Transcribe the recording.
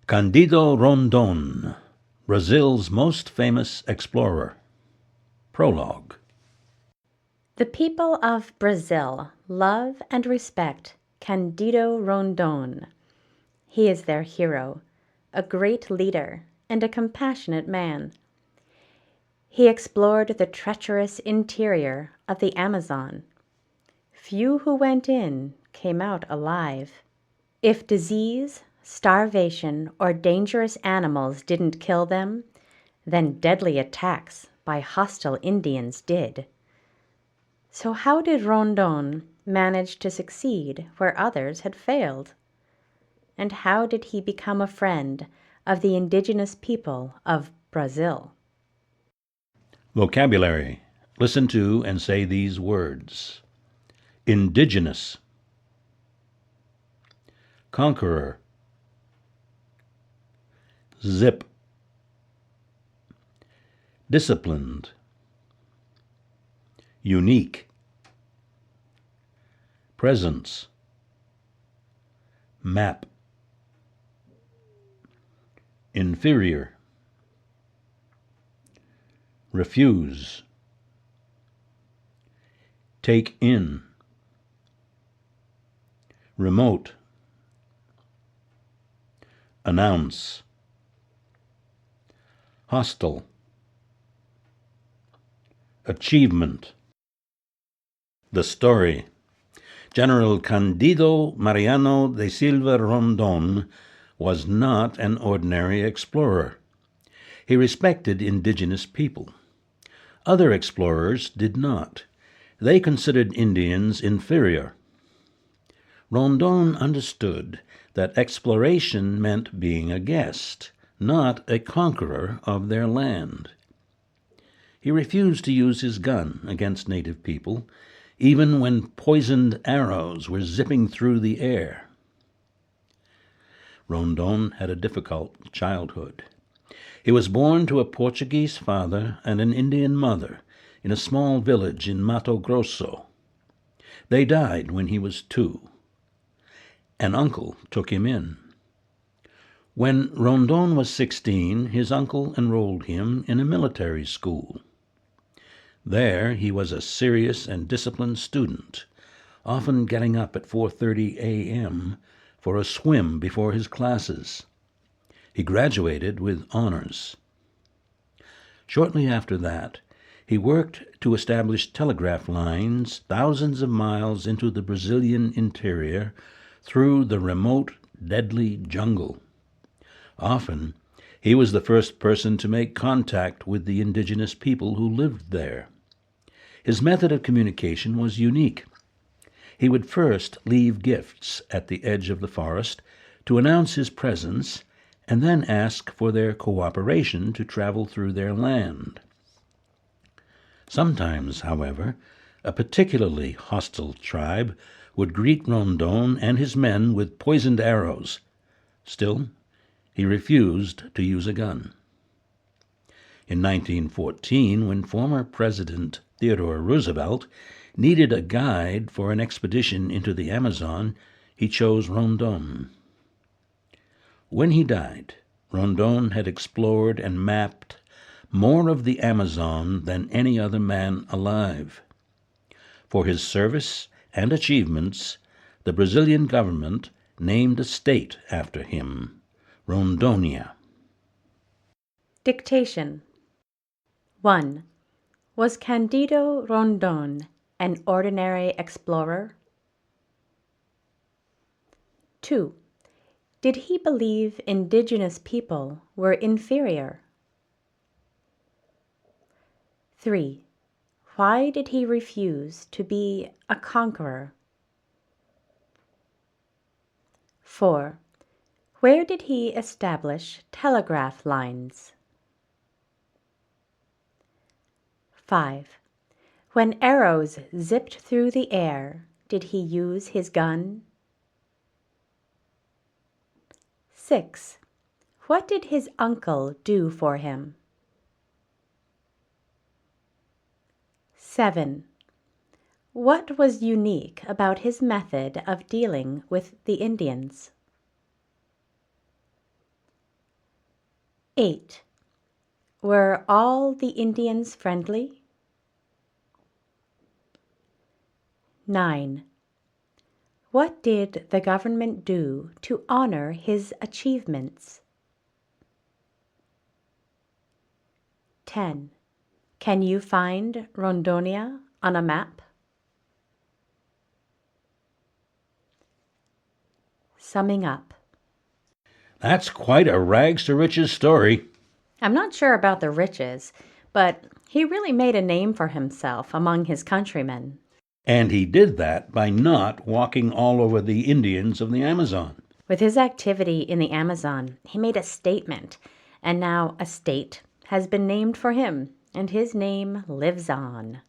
Candido Rondon, Brazil's most famous explorer. Prologue. The people of Brazil love and respect Candido Rondon. He is their hero, a great leader, and a compassionate man. He explored the treacherous interior of the Amazon. Few who went in came out alive. If disease, starvation, or dangerous animals didn't kill them, then deadly attacks by hostile Indians did. So how did Rondon manage to succeed where others had failed? And how did he become a friend of the indigenous people of Brazil? Vocabulary. Listen to and say these words. Indigenous. Conqueror. Zip. Disciplined. Unique. Presence. Map. Inferior. Refuse. Take in. Remote. Announce. Hostile. Achievement. The story. General Candido Mariano de Silva Rondon was not an ordinary explorer. He respected indigenous people. Other explorers did not. They considered Indians inferior. Rondon understood that exploration meant being a guest, not a conqueror of their land. He refused to use his gun against native people, even when poisoned arrows were zipping through the air. Rondon had a difficult childhood. He was born to a Portuguese father and an Indian mother in a small village in Mato Grosso. They died when he was 2. An uncle took him in. When Rondon was 16, his uncle enrolled him in a military school. There he was a serious and disciplined student, often getting up at 4:30 a.m. for a swim before his classes. He graduated with honors. Shortly after that, he worked to establish telegraph lines thousands of miles into the Brazilian interior through the remote, deadly jungle. Often, he was the first person to make contact with the indigenous people who lived there. His method of communication was unique. He would first leave gifts at the edge of the forest to announce his presence, and then ask for their cooperation to travel through their land. Sometimes, however, a particularly hostile tribe would greet Rondon and his men with poisoned arrows. Still, he refused to use a gun. In 1914, when former President Theodore Roosevelt needed a guide for an expedition into the Amazon, he chose Rondon. When he died, Rondon had explored and mapped more of the Amazon than any other man alive. For his service and achievements, the Brazilian government named a state after him, Rondônia. Dictation. 1. Was Candido Rondon an ordinary explorer? 2. Did he believe indigenous people were inferior? 3. Why did he refuse to be a conqueror? 4. Where did he establish telegraph lines? 5. When arrows zipped through the air, did he use his gun? 6. What did his uncle do for him? 7. What was unique about his method of dealing with the Indians? 8. Were all the Indians friendly? 9. What did the government do to honor his achievements? 10. Can you find Rondonia on a map? Summing up. That's quite a rags to riches story. I'm not sure about the riches, but he really made a name for himself among his countrymen. And he did that by not walking all over the Indians of the Amazon. With his activity in the Amazon, he made a statement, and now a state has been named for him, and his name lives on.